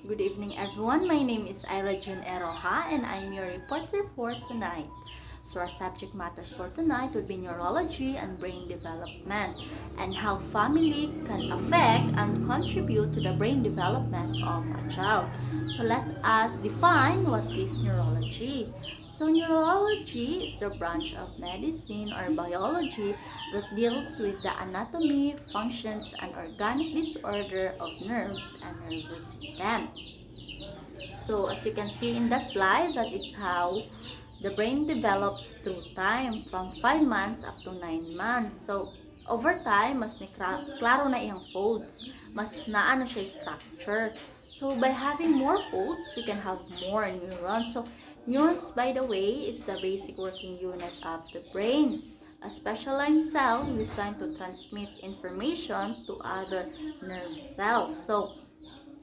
Good evening, everyone. My name is Ira June Eroha, and I'm your reporter for tonight. So, our subject matter for tonight would be neurology and brain development, and how family can affect and contribute to the brain development of a child. So, let us define what is neurology. So, neurology is the branch of medicine or biology that deals with the anatomy, functions, and organic disorder of nerves and nervous system. So as you can see in the slide, that is how the brain develops through time from 5 months up to 9 months. So over time, mas klaro na iyang folds, mas naano siya structure. So by having more folds, we can have more neurons. So neurons, by the way, is the basic working unit of the brain. A specialized cell designed to transmit information to other nerve cells. So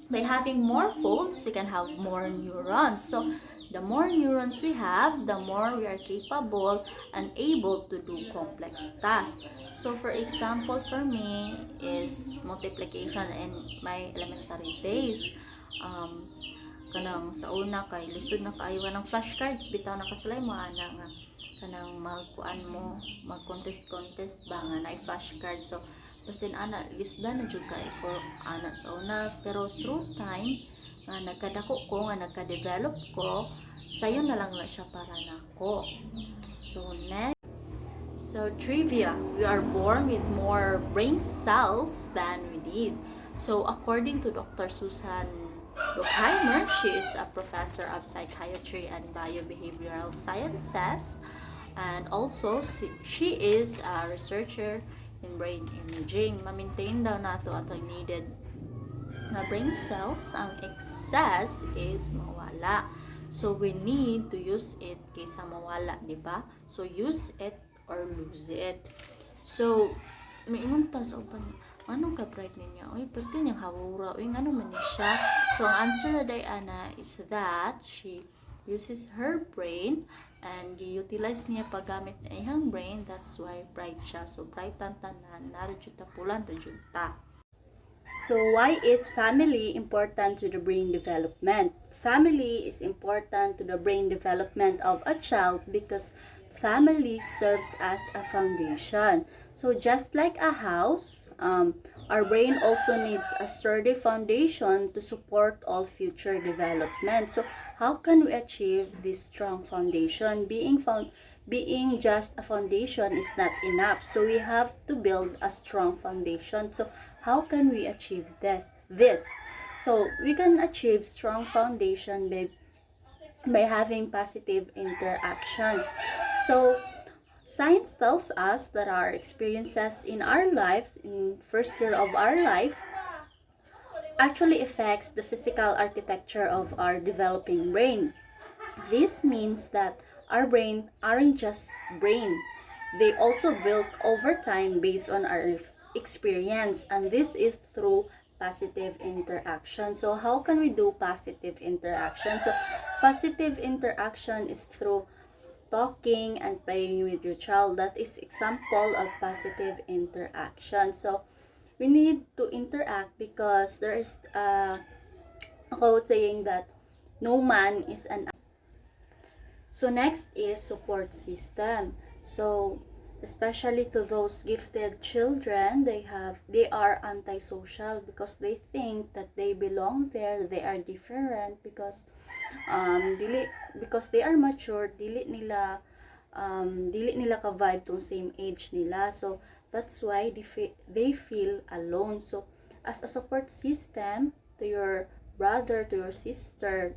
by having more folds, we can have more neurons. So, the more neurons we have, the more we are capable and able to do complex tasks. So, for example, for me is multiplication in my elementary days. Um, kanang sa una kay lisod na kaayo ng flashcards bitaw na kasulay mo ana nga kanang magkuan mo mag contest ba nga na flashcards. So basta ana lisda na jud kay ko ana sa una, pero through time nga nagkadako ko nga nagka-develop ko, sayo na lang na siya para nako. So next, so trivia, we are born with more brain cells than we need. So according to Dr. Susan Bruckheimer, she is a professor of psychiatry and biobehavioral sciences, and also she is a researcher in brain imaging. Ma-maintain daw nato atong needed na brain cells. Ang excess is mawala. So we need to use it kaysa mawala, di ba? So use it or lose it. So may ingon ta sa uban, anong ka-bright niya? Uy, perti niyang hawura. Uy, ano man niya siya? So, ang answer na Diana is that she uses her brain and gi-utilize niya paggamit niya iyang brain. That's why bright siya. So, bright tantanan. Naradyo ta pulan, radyo ta. So, why is family important to the brain development? Family is important to the brain development of a child because family serves as a foundation. So, just like a house, our brain also needs a sturdy foundation to support all future development. So, how can we achieve this strong foundation? Being just a foundation is not enough. So we have to build a strong foundation. So how can we achieve this? So we can achieve strong foundation by having positive interaction. So science tells us that our experiences in our life, in first year of our life, actually affects the physical architecture of our developing brain. This means that our brain aren't just brain. They also build over time based on our experience, and this is through positive interaction. So how can we do positive interaction? So positive interaction is through talking and playing with your child. That is example of positive interaction. So we need to interact because there is a quote saying that no man is an. So next is support system. So especially to those gifted children, they are antisocial because they think that they belong there, they are different because because they are mature, dili nila ka vibe tong same age nila. So that's why they feel alone. So as a support system to your brother, to your sister,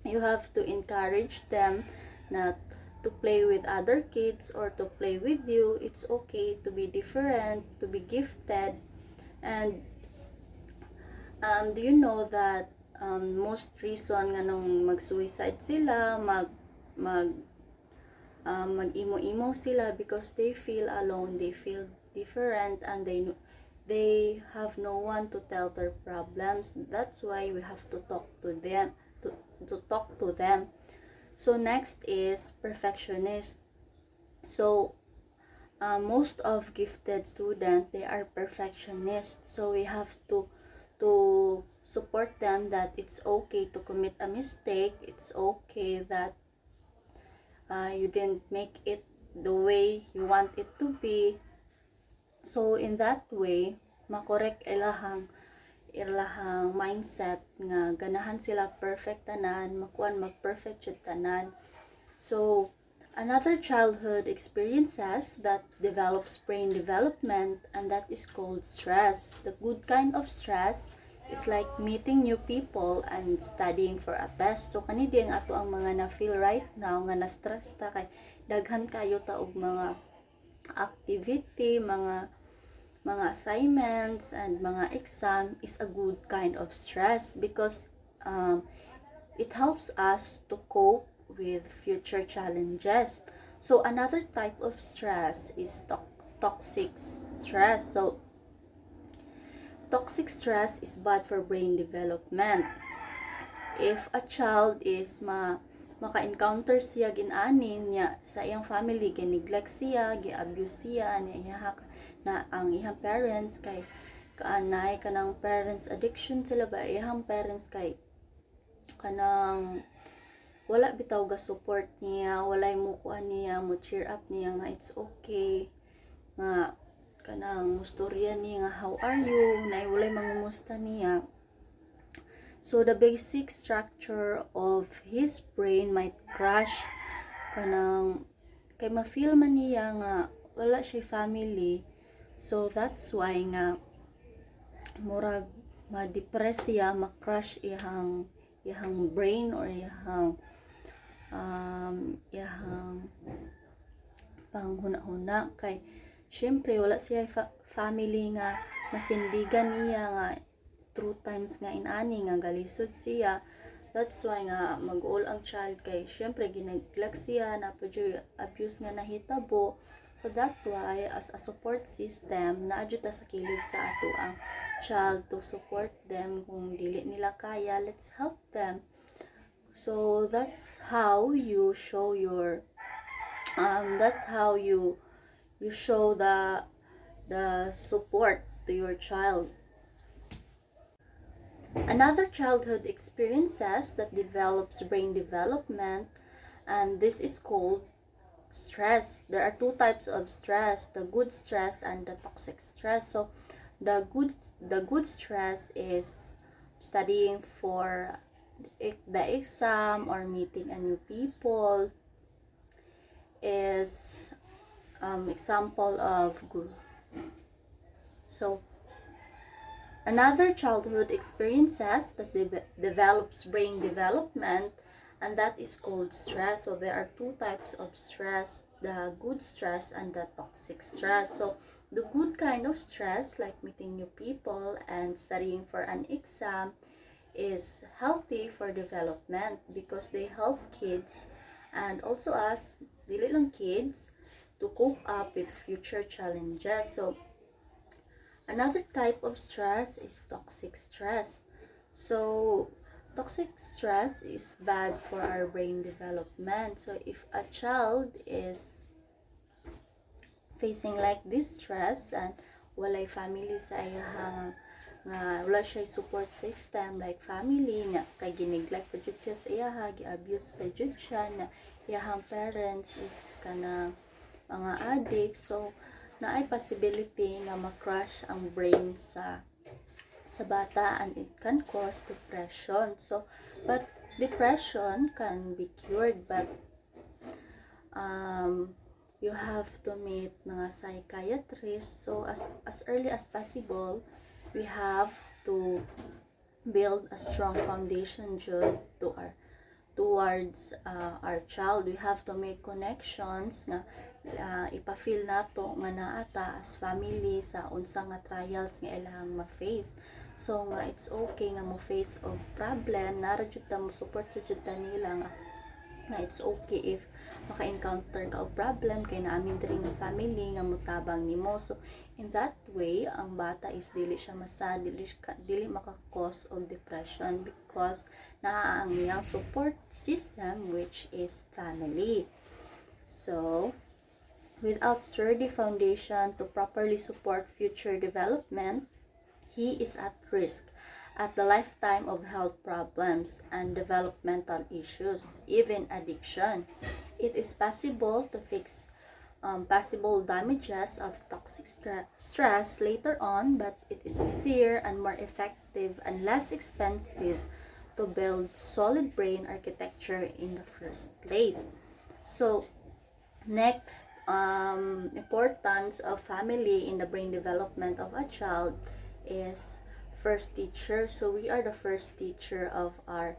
you have to encourage them not to play with other kids or to play with you. It's okay to be different, to be gifted. And do you know that most reason nga nung mag-suicide sila, mag-imo-imo sila because they feel alone, they feel different, and they have no one to tell their problems. That's why we have to talk to them, to talk to them. So next is perfectionist. So most of gifted students, they are perfectionists. So we have to support them that it's okay to commit a mistake, it's okay that you didn't make it the way you want it to be. So in that way, makorek ilahang mindset nga ganahan sila perfect tanan, makuan mag-perfect jud tanan. So another childhood experiences that develops brain development, and that is called stress. The good kind of stress is like meeting new people and studying for a test. So kani di ang ato ang mga na-feel right now nga na-stress ta kay daghan kayo ta og mga activity, mga assignments and mga exam is a good kind of stress because it helps us to cope with future challenges. So another type of stress is toxic stress. So toxic stress is bad for brain development. If a child is maka-encounter siya ginanin niya sa iyang family, gineglect siya, gi-abuse siya niya na ang iyang parents kay kaanay kanang parents addiction sila ba iyang parents kay kanang wala bitaw ga support niya, walay mo kuan niya, mo cheer up niya nga it's okay nga kanang mustorya niya nga how are you na walay mangumusta niya. So the basic structure of his brain might crash kanang kay ma-feel man niya nga wala siya family. So that's why nga murag ma-depress siya, ma-crash iyang brain or iyang panghuna-huna kay syempre wala siya family nga masindigan niya nga through times nga inani nga galisod siya. That's why nga mag-all ang child kay syempre gineglect siya na abuse nga nahitabo. So that's why as a support system naadyo ta sa kilid sa ato ang child to support them kung dili nila kaya, let's help them. So that's how you show your you show the support to your child. Another childhood experiences that develops brain development, and this is called stress. There are two types of stress, the good stress and the toxic stress. So the good stress is studying for the exam or meeting a new people, is example of good. So another childhood experiences that develops brain development, and that is called stress. So there are two types of stress, the good stress and the toxic stress. So the good kind of stress, like meeting new people and studying for an exam, is healthy for development because they help kids and also us, dili lang kids, to cope up with future challenges. So another type of stress is toxic stress. So toxic stress is bad for our brain development. So if a child is facing like this stress and walay family sa iyahang nga wala siya support system like family na kay gineglect pa jud siya sa iyaha, gi-abuse pa jud siya na iyahang parents is kana mga addict. So naay possibility na ma-crash ang brain sa bata and it can cause depression. So but depression can be cured, but you have to meet mga psychiatrists. So as early as possible, we have to build a strong foundation towards our child. We have to make connections nga ipa-feel nato nga naata as family sa unsa nga trials nga ilang ma-face. So nga it's okay nga mo face og problem, nara jud ta mo support jud ta nila nga it's okay if maka-encounter ka og problem kay naamin diri nga family nga mutabang nimo. So in that way ang bata is dili siya dili maka-cause og depression because naa ang iyang support system which is family. So without sturdy foundation to properly support future development, he is at risk. at the lifetime of health problems and developmental issues, even addiction. It is possible to fix possible damages of toxic stress later on, but it is easier and more effective and less expensive to build solid brain architecture in the first place. So, next, importance of family in the brain development of a child is first teacher. So we are the first teacher of our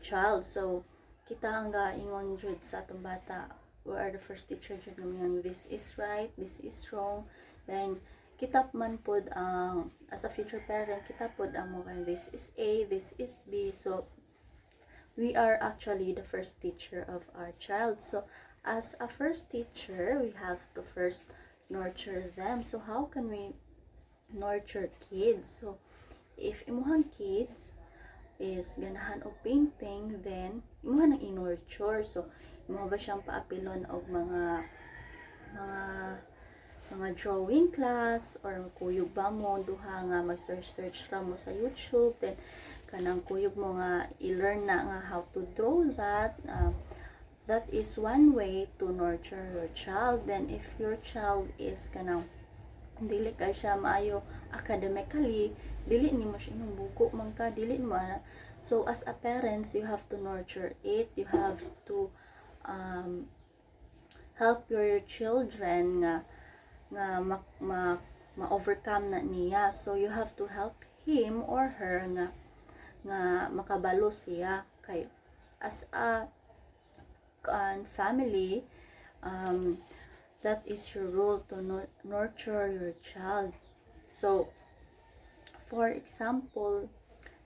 child. So kita ang gaingon jud sa atong bata, we are the first teacher jud namin, this is right, this is wrong. Then kita man pod ang as a future parent, kita pod ang mo this is A, this is B. So we are actually the first teacher of our child. So as a first teacher, we have to first nurture them. So how can we nurture kids? So if imuhang kids is ganahan og painting, then imuha nang i-nurture. So imuha ba siyang paapilon og mga drawing class, or kuyog ba mo duha nga mag-search ra mo sa YouTube, then kanang kuyog mo nga i-learn na nga how to draw that. That is one way to nurture your child. Then if your child is kanang dili ka siya maayo academically, dili nimo siya bugo man ka, dili mo so as a parents, you have to nurture it. You have to help your children nga ma-overcome na niya. So you have to help him or her nga makabalo siya kay as a family. That is your role to nurture your child. So for example,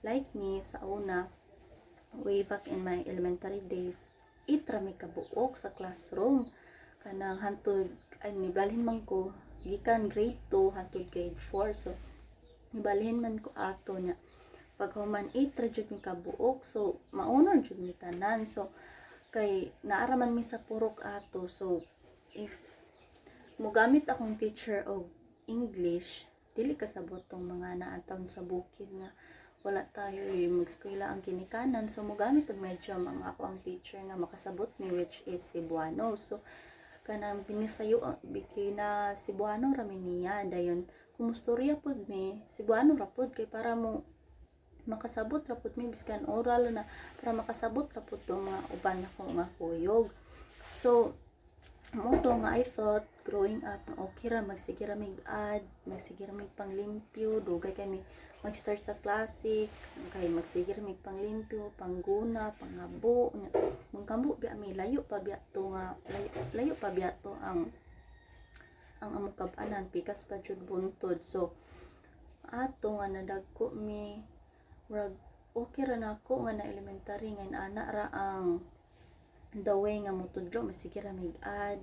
like me sa una, way back in my elementary days, itra mi kabuok sa classroom kanang hantod ay nibalhin man ko gikan grade 2 hantod grade 4. So nibalhin man ko ato nya pag human 8 ra jud mi kabuok, so maunor jud mi tanan. So kay naaraman mi sa purok ato. So if mogamit akong teacher og English, dili kasabot tong mga naantaw sa bukid nga wala tayo mag-eskwela ang kinikanan. So mogamit og medyo mga ako ang teacher nga makasabot mi, which is Cebuano. So kanang binisayo bikina Cebuano ra mi niya, dayon kumustorya pod mi Cebuano ra pod kay para mo makasabot ra pod mi biskan oral na, para makasabot ra pod tong mga uban na ko nga kuyog. So mo to nga I thought growing up okay ra, magsige ra mig add, magsige ra mig panglimpyo, dugay kay mi mag-start sa classic, kay magsige ra mig panglimpyo, pangguna, pangabo. Mangkambo biya mi layo pa biya to nga layo pa biya to ang among kab-anan, pikas pa jud buntod. So ato nga nadagko mi rag okay ra nako nga na elementary nga ana ra ang the way nga mutudlo, masige ra mig add.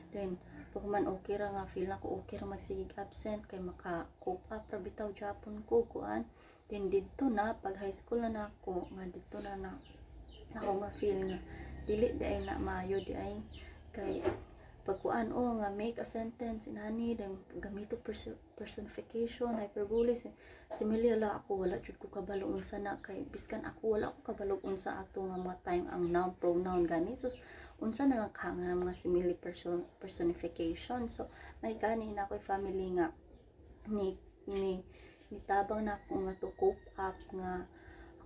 Then pag man okay ra nga feel na ko okay ra magsigig absent kay maka cope up ra bitaw Japon ko kuan. Then didto na pag high school na nako nga didto na ako nga feel nga dili day na maayo di ay kay pagkuan nga make a sentence inani, then gamito personification, hyperbole, simile la ako wala jud ko kabalo unsa na, kay biskan ako wala ko kabalo unsa ato nga mga time ang noun pronoun gani. So unsa na lang ka nga mga simile personification. So may gani na ako'y family nga nitabang na ako nga to cope up nga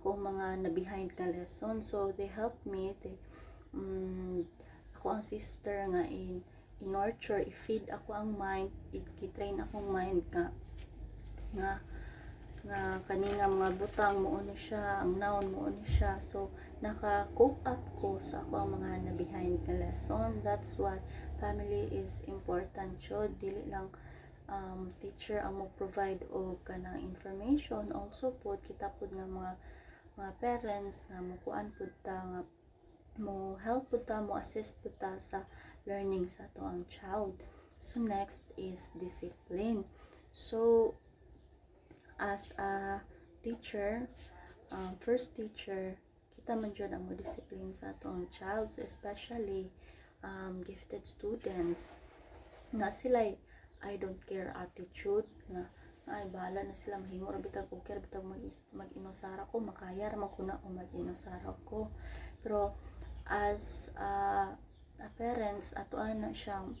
ako mga na behind ka lesson. So they helped me, ako ang sister nga in-nurture, i-feed ako ang mind, i-train akong mind nga kaninga mga butang mo ni siya, ang noun mo ni siya. So naka-cope up ko sa ako ang mga na behind ka lesson. That's why family is important jud. Dili lang teacher ang mo provide og kanang information, also pod kita pod nga mga parents nga mo kuan pod ta nga mo help po ta, mo assist po ta sa learning sa to ang child. So next is discipline. So as a teacher, first teacher, kita man dyan ang mo discipline sa to ang child. So especially gifted students nga sila I don't care attitude nga Ay bahala na sila, mahimo ra bitag okay ra bitag mag-inusara ko, makaya ra man ko na kung mag-inusara ko. Pero as a parents ato ana siyang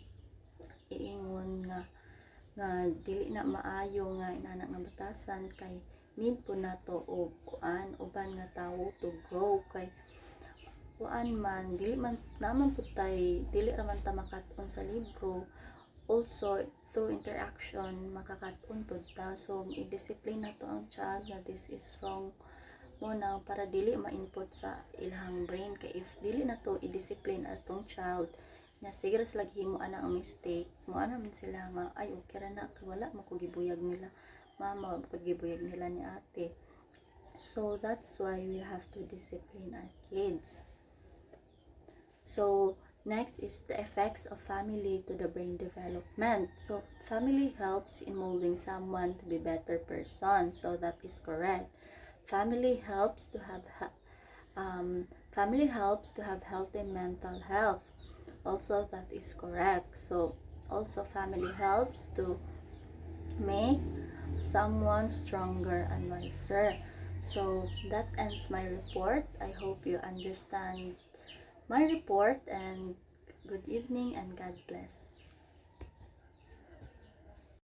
iingon nga dili na maayo nga inana nga batasan, kay need po nato og kuan uban nga tawo to grow, kay kuan man dili man naman pud tay dili ra man ta makat-on sa libro, also through interaction makaka-on pud ta. So i-discipline nato ang child na this is wrong mo na, para dili ma-input sa ilahang brain. Kay if dili nato i-discipline atong child na sige ra sila himo ana ang mistake, mo ana man sila nga ay okay ra na, kay wala mo ko gibuyag nila mama, wala ko gibuyag nila ni ate. So that's why we have to discipline our kids. So next is the effects of family to the brain development. So family helps in molding someone to be better person. So that is correct. Family helps to have healthy mental health. Also that is correct. So also family helps to make someone stronger and wiser. So that ends my report. I hope you understand my report, and good evening and God bless.